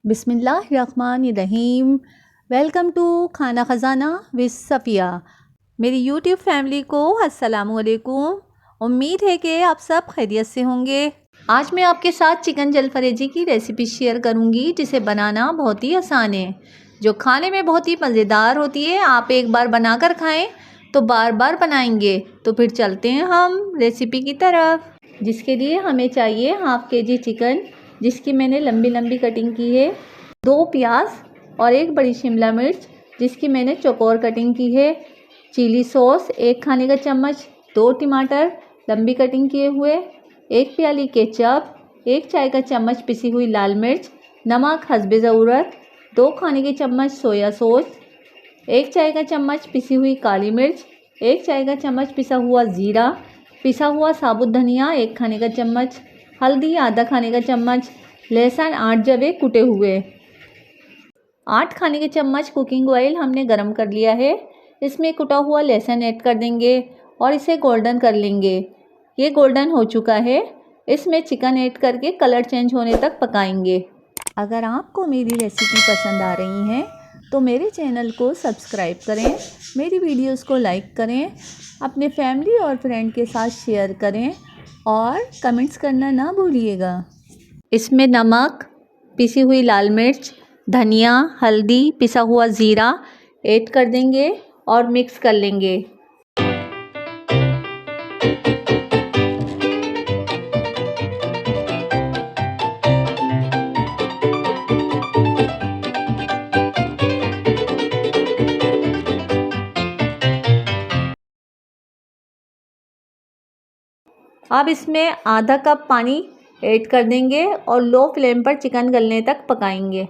बिस्मिल्लाहिर्रहमानिर्रहीम। Welcome to खाना ख़जाना with Safiya. मेरी यूट्यूब फैमिली को अस्सलामुअलैकुम। उम्मीद है कि आप सब खैरियत से होंगे। आज मैं आपके साथ चिकन जलफरेजी की रेसिपी शेयर करूंगी, जिसे बनाना बहुत ही आसान है, जो खाने में बहुत ही मज़ेदार होती है। आप एक बार बनाकर खाएं तो बार बार बनाएंगे। तो फिर चलते हैं हम रेसिपी की तरफ, जिसके लिए हमें चाहिए हाफ़ kg चिकन, जिसकी मैंने लंबी लंबी कटिंग की है, 2 प्याज और 1 बड़ी शिमला मिर्च, जिसकी मैंने चौकोर कटिंग की है, चिली सॉस 1 खाने का चम्मच, 2 टमाटर लंबी कटिंग किए हुए, 1 प्याली केचप, 1 चाय का चम्मच पिसी हुई लाल मिर्च, नमक हस्बे ज़रूरत, 2 खाने के चम्मच सोया सॉस, 1 चाय का चम्मच पिसी हुई काली मिर्च, 1 चाय का चम्मच पिसा हुआ ज़ीरा, पिसा हुआ साबुत धनिया 1 खाने का चम्मच, हल्दी आधा खाने का चम्मच, लहसुन 8 जवे कुटे हुए, 8 खाने के चम्मच कुकिंग ऑयल हमने गरम कर लिया है। इसमें कुटा हुआ लहसुन ऐड कर देंगे और इसे गोल्डन कर लेंगे। ये गोल्डन हो चुका है। इसमें चिकन ऐड करके कलर चेंज होने तक पकाएंगे। अगर आपको मेरी रेसिपी पसंद आ रही है तो मेरे चैनल को सब्सक्राइब करें, मेरी वीडियोस को लाइक करें, अपने फैमिली और फ्रेंड के साथ शेयर करें और कमेंट्स करना ना भूलिएगा। इसमें नमक, पिसी हुई लाल मिर्च, धनिया, हल्दी, पिसा हुआ ज़ीरा ऐड कर देंगे और मिक्स कर लेंगे। अब इसमें आधा कप पानी ऐड कर देंगे और लो फ्लेम पर चिकन गलने तक पकाएंगे।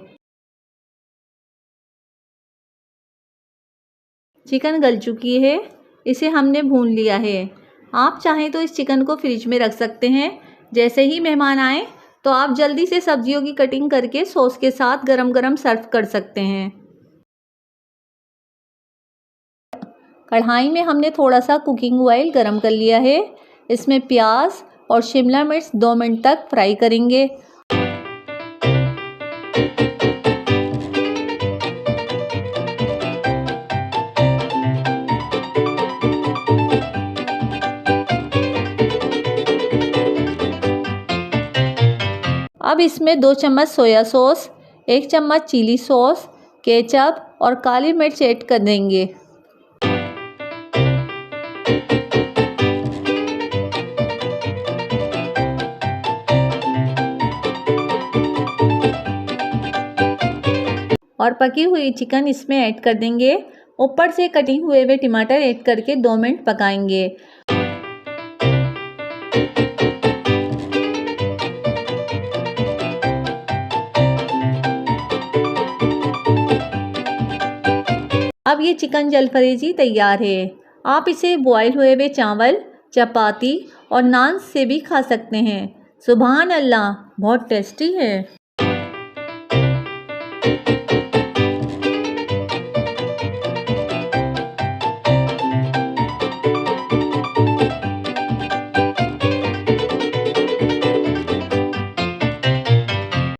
चिकन गल चुकी है, इसे हमने भून लिया है। आप चाहें तो इस चिकन को फ्रिज में रख सकते हैं। जैसे ही मेहमान आए तो आप जल्दी से सब्जियों की कटिंग करके सॉस के साथ गरम गरम सर्व कर सकते हैं। कढ़ाई में हमने थोड़ा सा कुकिंग ऑयल गरम कर लिया है। इसमें प्याज और शिमला मिर्च 2 मिनट तक फ्राई करेंगे। अब इसमें 2 चम्मच सोया सॉस, 1 चम्मच चिली सॉस, केचप और काली मिर्च ऐड कर देंगे। और पकी हुई चिकन इसमें ऐड कर देंगे। ऊपर से कटिंग हुए टमाटर ऐड करके 2 मिनट पकाएंगे। अब ये चिकन जलफरेजी तैयार है। आप इसे बॉयल हुए चावल, चपाती और नान से भी खा सकते हैं। सुभान अल्लाह, बहुत टेस्टी है।